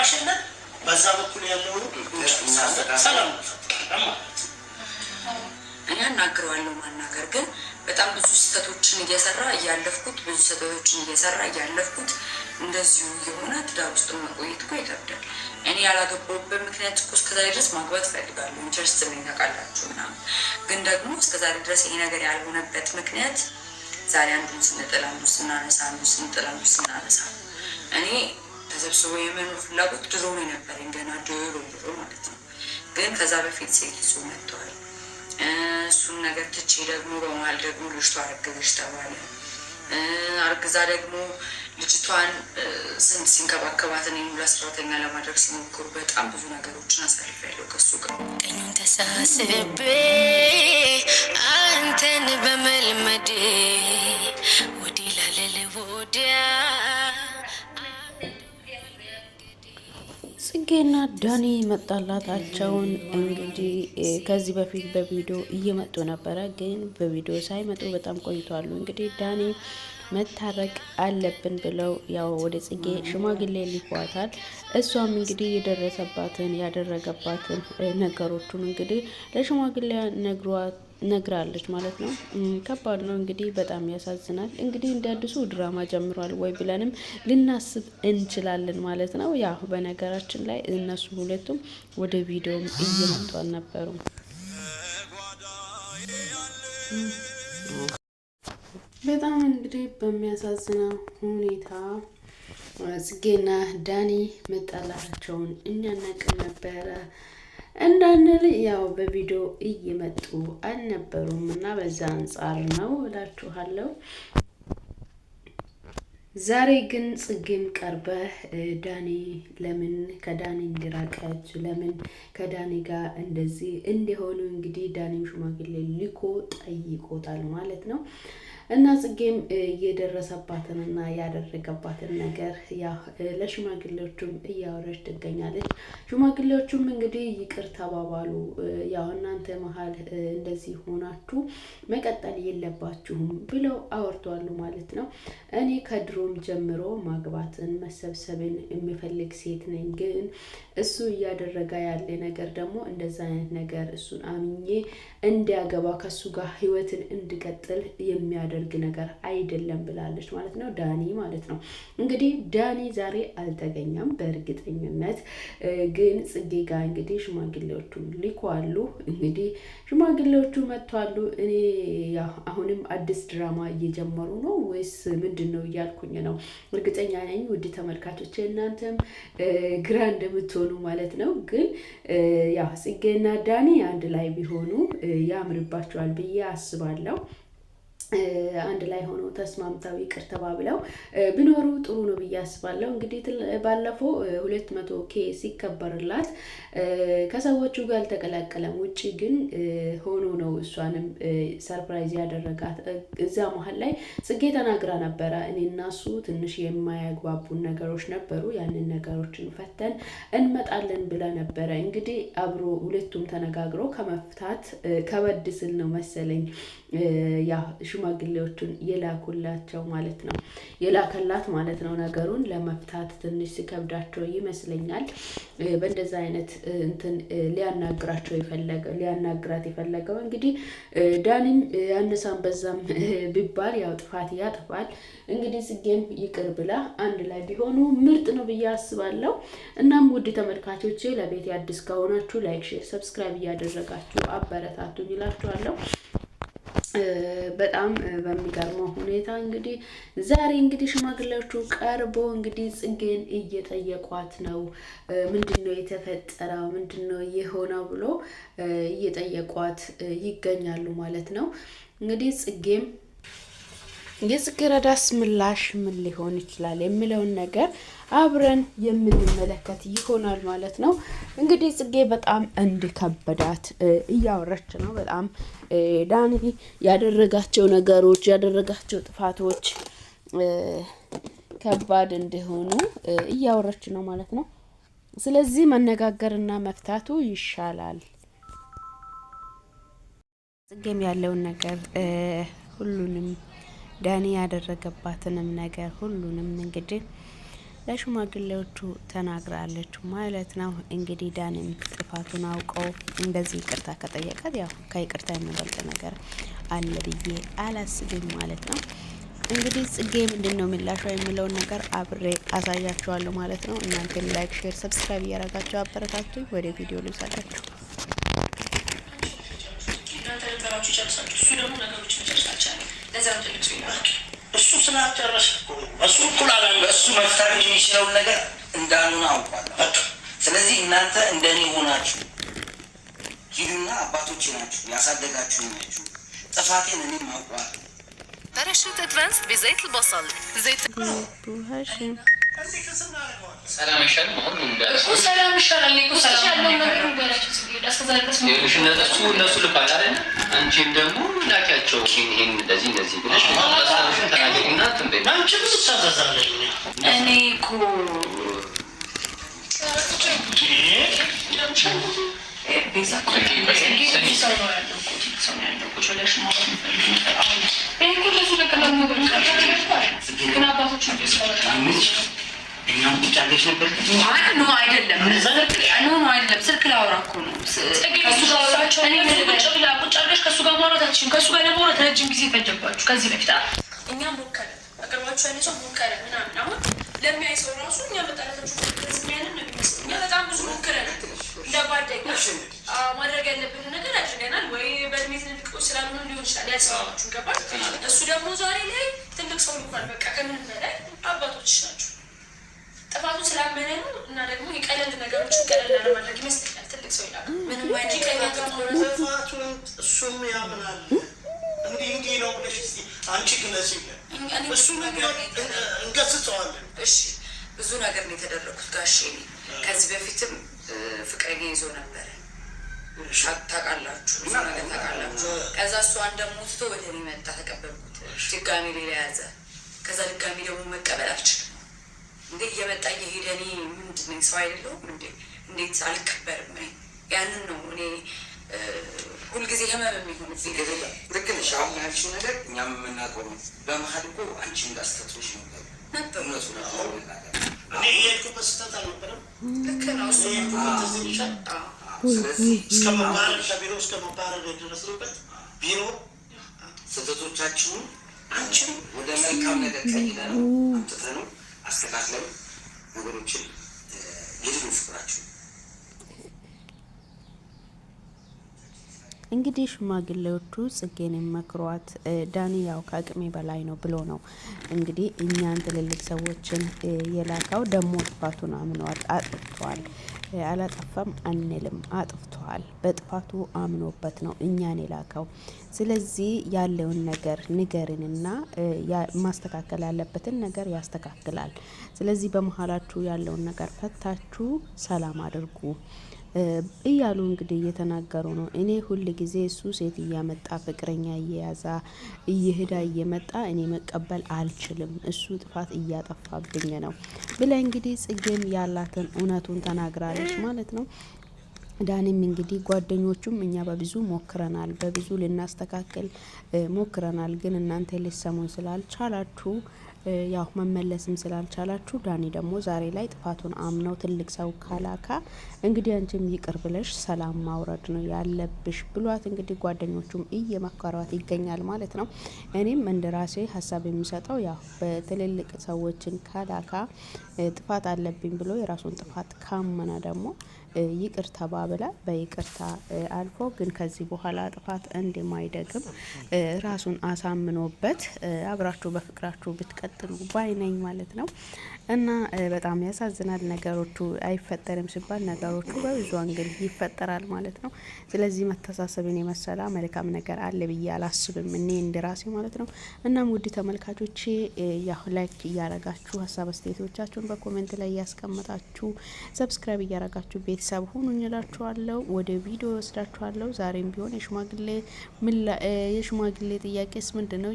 አስገባሽለት በዛ በኩል ያለው ሰላም እኔ አናግረዋለሁ። ማናገር ግን በጣም ብዙ ስህተቶችን እየሰራ እያለፍኩት እንደዚሁ የሆነ ትዳር ውስጥ መቆየት እኮ ይከብዳል። እኔ ያላገባሁበት ምክንያት እኮ እስከዛሬ ድረስ ማግባት እፈልጋለሁ፣ ኢንተረስት ነኝ ታውቃላችሁ ምናምን። ግን ደግሞ እስከዛሬ ድረስ ይሄ ነገር ያልሆነበት ምክንያት ዛሬ አንዱን ስንጥል አንዱን ስናነሳ እኔ ተሰብስቦ የመኖር ፍላጎት ድሮ ነው የነበረኝ፣ ገና ድሮ ማለት ነው። ግን ከዛ በፊት ሴት ይዞ መጥተዋል። እሱን ነገር ትቼ ደግሞ በመሀል ደግሞ ልጅቷ አረገዘች ተባለ። አርግዛ ደግሞ ልጅቷን ሲንከባከባት እኔ ሙሉ ሰራተኛ ለማድረግ ሲሞክሩ በጣም ብዙ ነገሮችን አሳልፌያለሁ ከሱ ጋር። ቀኙን ተሳስቤ አንተን በመልመዴ ወዲህ ላለለ ወዲያ ጽጌና ዳኒ መጣላታቸውን እንግዲህ ከዚህ በፊት በቪዲዮ እየመጡ ነበረ፣ ግን በቪዲዮ ሳይመጡ በጣም ቆይቷሉ። እንግዲህ ዳኒ መታረቅ አለብን ብለው ያው ወደ ጽጌ ሽማግሌ ሊቋታል። እሷም እንግዲህ የደረሰባትን ያደረገባትን ነገሮቹን እንግዲህ ለሽማግሌ ነግራለች ማለት ነው። ከባድ ነው እንግዲህ በጣም ያሳዝናል። እንግዲህ እንደ አዲሱ ድራማ ጀምሯል ወይ ብለንም ልናስብ እንችላለን ማለት ነው። ያው በነገራችን ላይ እነሱ ሁለቱም ወደ ቪዲዮም እየመጡ አልነበሩም። በጣም እንግዲህ በሚያሳዝነው ሁኔታ ጽጌና ዳኒ መጣላታቸውን እኛናቅም ነበረ እንዳንል ያው በቪዲዮ እየመጡ አልነበሩም እና በዛ አንጻር ነው እላችኋለሁ። ዛሬ ግን ጽጌም ቀርበህ ዳኒ ለምን ከዳኒ እንዲራቀች ለምን ከዳኒ ጋር እንደዚህ እንዲሆኑ እንግዲህ ዳኒም ሽማግሌ ልኮ ጠይቆታል ማለት ነው። እና ጽጌም የደረሰባትንና ያደረገባትን ነገር ያው ለሽማግሌዎቹም እያወረች ትገኛለች። ሽማግሌዎቹም እንግዲህ ይቅር ተባባሉ፣ ያው እናንተ መሀል እንደዚህ ሆናችሁ መቀጠል የለባችሁም ብለው አወርተዋሉ ማለት ነው። እኔ ከድሮም ጀምሮ ማግባትን መሰብሰብን የሚፈልግ ሴት ነኝ፣ ግን እሱ እያደረገ ያለ ነገር ደግሞ እንደዛ አይነት ነገር እሱን አምኜ እንዲያገባ ከሱ ጋር ህይወትን እንድቀጥል የሚያደርግ ነገር አይደለም ብላለች ማለት ነው። ዳኒ ማለት ነው እንግዲህ ዳኒ ዛሬ አልተገኘም በእርግጠኝነት፣ ግን ጽጌ ጋር እንግዲህ ሽማግሌዎቹ ልኳሉ። እንግዲህ ሽማግሌዎቹ መጥቷሉ። እኔ ያው አሁንም አዲስ ድራማ እየጀመሩ ነው ወይስ ምንድነው እያልኩኝ ነው። እርግጠኛ ነኝ ውድ ተመልካቾች እናንተም ግራ እንደምትሆኑ ማለት ነው። ግን ያው ጽጌና ዳኒ አንድ ላይ ቢሆኑ ያምርባቸዋል ብዬ አስባለሁ። አንድ ላይ ሆኖ ተስማምተው ይቅር ተባብለው ቢኖሩ ጥሩ ነው ብዬ አስባለሁ። እንግዲህ ባለፈው 200K ሲከበርላት ከሰዎቹ ጋር አልተቀላቀለም፣ ውጪ ግን ሆኖ ነው እሷንም ሰርፕራይዝ ያደረጋት። እዛ መሀል ላይ ጽጌ ተናግራ ነበረ እኔና እሱ ትንሽ የማያግባቡን ነገሮች ነበሩ፣ ያንን ነገሮችን ፈተን እንመጣለን ብላ ነበረ። እንግዲህ አብሮ ሁለቱም ተነጋግሮ ከመፍታት ከበድ ስል ነው መሰለኝ ያ ሽማግሌዎቹን የላኩላቸው ማለት ነው፣ የላከላት ማለት ነው። ነገሩን ለመፍታት ትንሽ ሲከብዳቸው ይመስለኛል በእንደዛ አይነት እንትን ሊያናግራት የፈለገው እንግዲህ ዳኒም ያነሳን በዛም ቢባል ያው ጥፋት ያጥፋል። እንግዲህ ጽጌም ይቅር ብላ አንድ ላይ ቢሆኑ ምርጥ ነው ብዬ አስባለሁ። እናም ውድ ተመልካቾቼ ለቤት አዲስ ከሆናችሁ ላይክ፣ ሼር፣ ሰብስክራይብ እያደረጋችሁ አበረታቱኝ ይላችኋለሁ። በጣም በሚገርመው ሁኔታ እንግዲህ ዛሬ እንግዲህ ሽማግሌዎቹ ቀርቦ እንግዲህ ጽጌን እየጠየቋት ነው። ምንድነው የተፈጠረው ምንድነው የሆነው ብሎ እየጠየቋት ይገኛሉ ማለት ነው። እንግዲህ ጽጌም የጽጌረዳስ ምላሽ ምን ሊሆን ይችላል የሚለውን ነገር አብረን የምንመለከት ይሆናል ማለት ነው። እንግዲህ ጽጌ በጣም እንድከበዳት እያወረች ነው። በጣም ዳኒ ያደረጋቸው ነገሮች ያደረጋቸው ጥፋቶች ከባድ እንደሆኑ እያወረች ነው ማለት ነው። ስለዚህ መነጋገርና መፍታቱ ይሻላል። ጽጌም ያለውን ነገር ሁሉንም ዳኒ ያደረገባትንም ነገር ሁሉንም እንግዲህ ለሽማግሌዎቹ ተናግራለች ማለት ነው። እንግዲህ ዳንም ጥፋቱን አውቀው እንደዚህ ይቅርታ ከጠየቃት ያው ከይቅርታ የሚበልጥ ነገር አለ ብዬ አላስብም ማለት ነው። እንግዲህ ጽጌ ምንድነው ምላሿ የሚለውን ነገር አብሬ አሳያችኋለሁ ማለት ነው። እናንተም ላይክ፣ ሼር፣ ሰብስክራይብ እያደረጋችሁ አበረታቱኝ። ወደ ቪዲዮ ልውሰዳችሁ። እሱ ስላጨረሰ እሱ ኩላላ እሱ መፍታት የሚችለው ነገር እንዳልሆነ አውቃለሁ። ስለዚህ እናንተ እንደኔ ሆናችሁ ሂዱና አባቶቼ ናችሁ ያሳደጋችሁ ናችሁ። ጥፋቴን እኔም አውቃለሁ። باراشوت ادفانسد بزيت البصل زيت ሰላም ይሻላል። ሁሉም እሱ ሰላም ይሻላል። እኮ ሰላም እነሱ ልባል አይደል? አንቺም ደግሞ ላኪያቸው ይሄን እንደዚህ ብለሽ ታስተምሽን ተናገሪና ትንበይ። አንቺ ብዙ ታዘዛለሽ። እኔ እኮ ቤዛ እኛም ቁጭ አድርገሽ ነበር። ኖ አይደለም፣ ስልክ ላወራ እኮ ነው። ቁጭ አድርገሽ ከእሱ ጋር ማውራታችን ከእሱ ጋር ለማውራት ረጅም ጊዜ ፈጀባችሁ። ከዚህ በፊት እኛም ሞከረ አቅርባችሁ ያለ ሰው ሞከረ ምናምን። አሁን ለሚያይ ሰው ራሱ እኛ መጣላታችሁ ያንን ነው የሚመስለው። እኛ በጣም ብዙ ሞክረን እንደ ጓደኛ ማድረግ ያለብን ነገር አድርገናል። ወይ በእድሜ ትልልቆች ስላልሆኑ ሊሆን ይችላል ያልሰማችሁ ገባል። እሱ ደግሞ ዛሬ ላይ ትልቅ ሰው ልኳል። በቃ ከምንም በላይ አባቶች ናቸው። ጥፋቱን ስላመነ ነው እና ደግሞ የቀለል ነገሮችን ቀለል ለማድረግ ይመስለኛል ትልቅ ሰው ይላል። ምንም አይነት ጥፋቱን እሱም ያምናል። እንዲህ ነው ብለሽ እስኪ አንቺ ግለጽ ይላል። እሱ ነገር እንገስጸዋለን። እሺ ብዙ ነገር ነው የተደረኩት ጋሼ። ከዚህ በፊትም ፍቅረኛ ይዞ ነበረ ታውቃላችሁ፣ ብዙ ነገር ታውቃላችሁ። ከዛ እሷን ደግሞ ትቶ ወደ እኔ መጣ፣ ተቀበልኩት። ድጋሚ ሌላ ያዘ። ከዛ ድጋሚ ደግሞ መቀበል አልችልም። እንዴ እየመጣ እየሄደ እኔ ምንድን ነኝ? ሰው አይደለሁም እንዴ? እንዴት አልከበርም? ያንን ነው እኔ ሁልጊዜ ህመም የሚሆን ልክ ነሽ። አሁን ያልሽው ነገር እኛም የምናውቀው ነው። በመሀል እኮ አንቺን እንዳስተቶች ነበር እውነቱ ነው። እኔ የሄድኩበት ስህተት አልነበረም። ልክ ነው። እሱ ትዝ ይልሻል። ስለዚህ እስከ መባረር ከቢሮ እስከ መባረር የደረስንበት ቢሮ ስህተቶቻችሁን አንቺን ወደ መልካም ነገር ቀይረን አምጥተነው አስተካክለን ነገሮችን የድሉ ፍቅራችሁ እንግዲህ ሽማግሌዎቹ ጽጌን መክሯት ዳኒ ያው ከአቅሜ በላይ ነው ብሎ ነው እንግዲህ እኛን ትልልቅ ሰዎችን የላካው። ደግሞ ጥፋቱን አምኗል፣ አጥፍቷል። አላጠፋም አንልም፣ አጥፍቷል። በጥፋቱ አምኖበት ነው እኛን የላካው። ስለዚህ ያለውን ነገር ንገርንና ማስተካከል ያለበትን ነገር ያስተካክላል። ስለዚህ በመሀላችሁ ያለውን ነገር ፈታችሁ ሰላም አድርጉ እያሉ እንግዲህ እየተናገሩ ነው። እኔ ሁል ጊዜ እሱ ሴት እያመጣ ፍቅረኛ እየያዛ እየሄዳ እየመጣ እኔ መቀበል አልችልም፣ እሱ ጥፋት እያጠፋብኝ ነው ብላ እንግዲህ ጽጌም ያላትን እውነቱን ተናግራለች ማለት ነው። ዳኒም እንግዲህ ጓደኞቹም እኛ በብዙ ሞክረናል፣ በብዙ ልናስተካክል ሞክረናል፣ ግን እናንተ ልትሰሙን ስላልቻላችሁ ያው መመለስም ስላልቻላችሁ ዳኒ ደግሞ ዛሬ ላይ ጥፋቱን አምነው ትልቅ ሰው ካላካ እንግዲህ አንቺም ይቅር ብለሽ ሰላም ማውረድ ነው ያለብሽ ብሏት እንግዲህ ጓደኞቹም እየመከሯት ይገኛል ማለት ነው። እኔም እንደራሴ ሀሳብ የሚሰጠው ያው በትልልቅ ሰዎችን ካላካ ጥፋት አለብኝ ብሎ የራሱን ጥፋት ካመነ ደግሞ ይቅር ተባብላ በይቅርታ አልፎ ግን ከዚህ በኋላ ጥፋት እንደማይደግም ራሱን አሳምኖበት አብራችሁ በፍቅራችሁ ብትቀጥሉ ባይነኝ ማለት ነው። እና በጣም ያሳዝናል። ነገሮቹ አይፈጠርም ሲባል ነገሮቹ በብዙ አንግል ይፈጠራል ማለት ነው። ስለዚህ መተሳሰብን የመሰለ መልካም ነገር አለ ብዬ አላስብም እኔ እንደራሴ ማለት ነው። እናም ውድ ተመልካቾቼ ያው ላይክ እያረጋችሁ ሀሳብ አስተያየቶቻችሁን በኮሜንት ላይ ያስቀምጣችሁ ሰብስክራይብ እያረጋችሁ ቤተሰብ ሁኑኝ እላችኋለሁ። ወደ ቪዲዮ ወስዳችኋለሁ። ዛሬም ቢሆን የሽማግሌ ጥያቄስ ምንድነው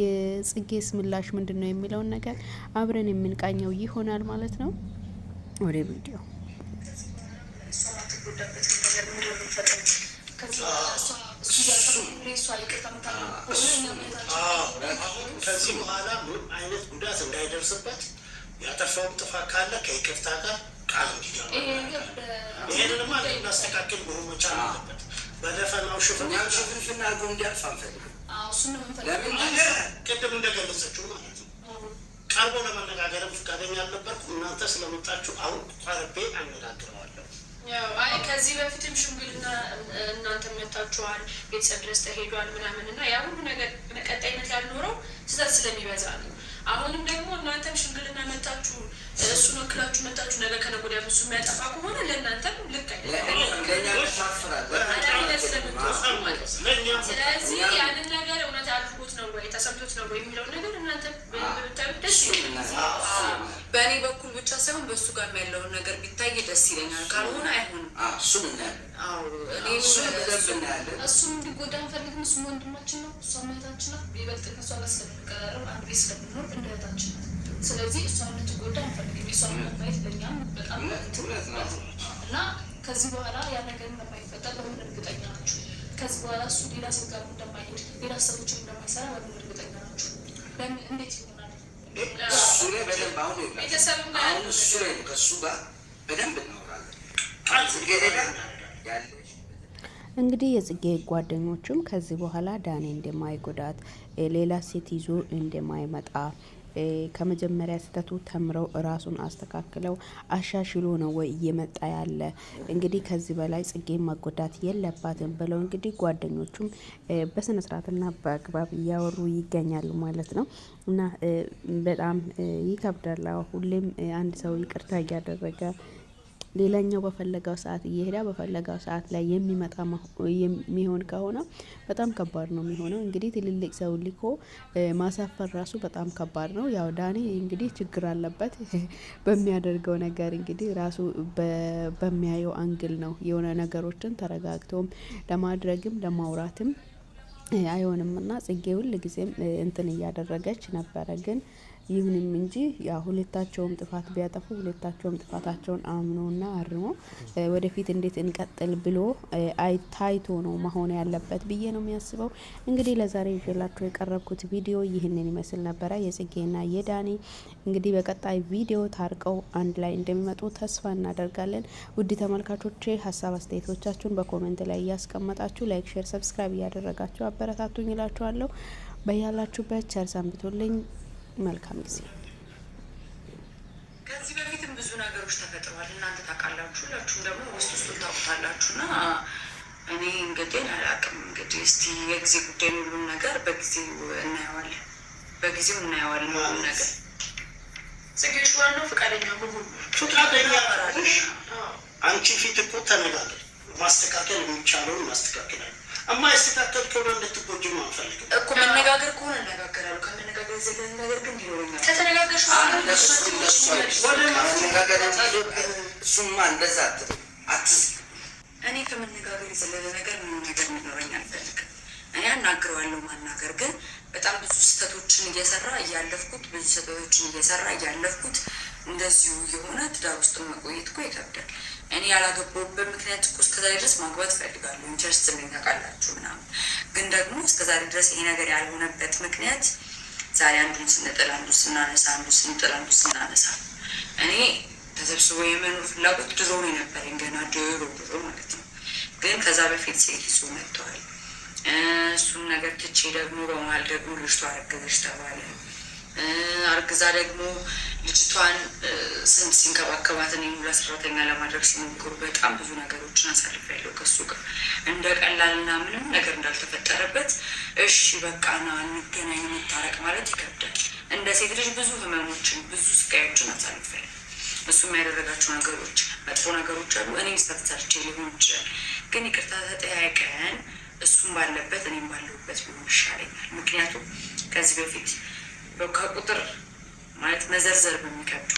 የጽጌስ ምላሽ ምንድነው የሚለውን ነገር አብረን የምንቃኘው ይሆናል ማለት ነው። ወደ ቪዲዮ ከዚህ በኋላ ምን አይነት ጉዳት እንዳይደርስበት ያጠፋውም ጥፋት ካለ ከይቅርታ ጋር ቃል እንዲገባ ይሄንንማ እናስተካክል መሆን መቻል አለበት። በደፈናው ሽፍንፍና አድርጎ እንዲያልፍ አንፈልግም። ቅድም እንደገለጸችው ማለት ነው ቀርቦ ለመነጋገርም ፈቃደኛ አልነበርኩም። እናንተ ስለመጣችሁ አሁን ቀርቤ አነጋግረዋለሁ። ከዚህ በፊትም ሽምግልና እናንተ መታችኋል፣ ቤተሰብ ድረስ ተሄዷል ምናምን እና ያ ሁሉ ነገር ቀጣይነት ያልኖረው ስህተት ስለሚበዛ ነው። አሁንም ደግሞ እናንተም ሽምግልና መጣችሁ እሱን ወክላችሁ መጣችሁ፣ ነገ ከነገ ወዲያ እሱ የሚያጠፋ ከሆነ ለእናንተም ልክ ስለዚህ ያንን ነገር እውነት አድርጎት ነው ወይ ተሰምቶት ነው ወይ የሚለው ነገር እናንተ ብታዩት ደስ ይለኛል። በእኔ በኩል ብቻ ሳይሆን በእሱ ጋር ያለውን ነገር ቢታይ ደስ ይለኛል። ካልሆነ አይሆንም። እሱም እንዲጎዳ አንፈልግም። እሱም ወንድማችን ነው፣ እሷም እህታችን ነው። ይበልጥ ከእሷ ጋር ስለምንቀራረብ አንድ ቤት ስለምንኖር እንደ እህታችን ነው። ስለዚህ እሷ እንድትጎዳ አንፈልግም። የእሷን ማየት ለእኛም በጣም እና ከዚህ በኋላ ያ ነገር እንደማይፈጠር በምን እርግጠኛ ናችሁ? ከዚህ በኋላ እሱ ሌላ ሴት ጋር እንደማይሄድ ሌላ ሰዎችን እንደማይሰራ በምን እርግጠኛ ናችሁ? እንዴት ይሆናል? እሱ ላይ በደንብ አሁን እሱ ላይ ከእሱ ጋር በደንብ እናወራለን። እንግዲህ የጽጌ ጓደኞቹም ከዚህ በኋላ ዳኒ እንደማይጎዳት ሌላ ሴት ይዞ እንደማይመጣ ከመጀመሪያ ስህተቱ ተምረው ራሱን አስተካክለው አሻሽሎ ነው ወይ እየመጣ ያለ። እንግዲህ ከዚህ በላይ ጽጌ መጎዳት የለባትም ብለው እንግዲህ ጓደኞቹም በስነ ስርዓትና በአግባብ እያወሩ ይገኛሉ ማለት ነው። እና በጣም ይከብዳል። ሁሌም አንድ ሰው ይቅርታ እያደረገ ሌላኛው በፈለገው ሰዓት እየሄዳ በፈለገው ሰዓት ላይ የሚመጣ የሚሆን ከሆነ በጣም ከባድ ነው የሚሆነው። እንግዲህ ትልልቅ ሰው ልኮ ማሳፈር ራሱ በጣም ከባድ ነው። ያው ዳኒ እንግዲህ ችግር አለበት በሚያደርገው ነገር እንግዲህ ራሱ በሚያየው አንግል ነው የሆነ ነገሮችን ተረጋግቶም ለማድረግም ለማውራትም አይሆንም እና ጽጌ ሁል ጊዜም እንትን እያደረገች ነበረ ግን ይሁንም እንጂ ያ ሁለታቸውም ጥፋት ቢያጠፉ ሁለታቸውም ጥፋታቸውን አምኖና አርሞ ወደፊት እንዴት እንቀጥል ብሎ ታይቶ ነው መሆን ያለበት ብዬ ነው የሚያስበው። እንግዲህ ለዛሬ ይዤላችሁ የቀረብኩት ቪዲዮ ይህንን ይመስል ነበረ። የጽጌና የዳኒ እንግዲህ በቀጣይ ቪዲዮ ታርቀው አንድ ላይ እንደሚመጡ ተስፋ እናደርጋለን። ውድ ተመልካቾቼ ሀሳብ አስተያየቶቻችሁን በኮሜንት ላይ እያስቀመጣችሁ ላይክ፣ ሼር፣ ሰብስክራይብ እያደረጋችሁ አበረታቱኝ እላችኋለሁ። በያላችሁበት ቸር ሰንብቱልኝ። መልካም ጊዜ። ከዚህ በፊትም ብዙ ነገሮች ተፈጥረዋል። እናንተ ታውቃላችሁ፣ ሁላችሁም ደግሞ ውስጡን ታውቁታላችሁ። እና እኔ እንግዲህ አላውቅም። እንግዲህ እስቲ የጊዜ ጉዳይ ነው። ሁሉም ነገር በጊዜው እናየዋለን፣ በጊዜው እናየዋለን ሁሉም ነገር። ጽጌሽ ዋናው ፈቃደኛ መሆን ፈቃደኛ አንቺ ፊት እኮ ተነጋገር። ማስተካከል የሚቻለውን ማስተካከላል። የማይስተካከል ከሆነ እንድትጎጂም አንፈልግም እኮ። መነጋገር ከሆነ እነጋገራለሁ። ከመነጋገር የዘለለ ነገር ግን ሊኖረኛል። ከተነጋገርሽ እሱማ እንደዛ አትዝ እኔ ከመነጋገር የዘለለ ነገር ምንም ነገር ሊኖረኝ አልፈልግም። እኔ አናግረዋለሁ። ማናገር ግን በጣም ብዙ ስህተቶችን እየሰራ እያለፍኩት እንደዚሁ የሆነ ትዳር ውስጥ መቆየት እኮ ይከብዳል። እኔ ያላገባሁበት ምክንያት እኮ እስከዛሬ ድረስ ማግባት እፈልጋለሁ። ኢንተረስት ምን ታውቃላችሁ ምናምን። ግን ደግሞ እስከዛሬ ድረስ ይሄ ነገር ያልሆነበት ምክንያት ዛሬ አንዱን ስንጥል አንዱን ስናነሳ፣ አንዱን ስንጥል አንዱን ስናነሳ እኔ ተሰብስቦ የመኖር ፍላጎት ድሮ ነው የነበረኝ፣ ገና ድሮ ማለት ነው። ግን ከዛ በፊት ሴት ይዞ መጥተዋል። እሱን ነገር ትቼ ደግሞ በመሀል ደግሞ ልጅቷ አረገዘች ተባለ። አርግዛ ደግሞ ልጅቷን ስንት ሲንከባከባት እኔ ሙላ ሰራተኛ ለማድረግ ሲሞክሩ በጣም ብዙ ነገሮችን አሳልፌያለሁ ከሱ ጋር እንደ ቀላልና ምንም ነገር እንዳልተፈጠረበት። እሺ በቃ ና እንገናኝ እንታረቅ ማለት ይከብዳል። እንደ ሴት ልጅ ብዙ ህመሞችን ብዙ ስቃዮችን አሳልፌያለሁ። እሱም ያደረጋቸው ነገሮች መጥፎ ነገሮች አሉ። እኔም ስተትሰርቼ ሊሆን ይችላል። ግን ይቅርታ ተጠያይቀን እሱም ባለበት እኔም ባለሁበት ቢሆን ይሻለኛል። ምክንያቱም ከዚህ በፊት ከቁጥር ማለት መዘርዘር በሚከብድ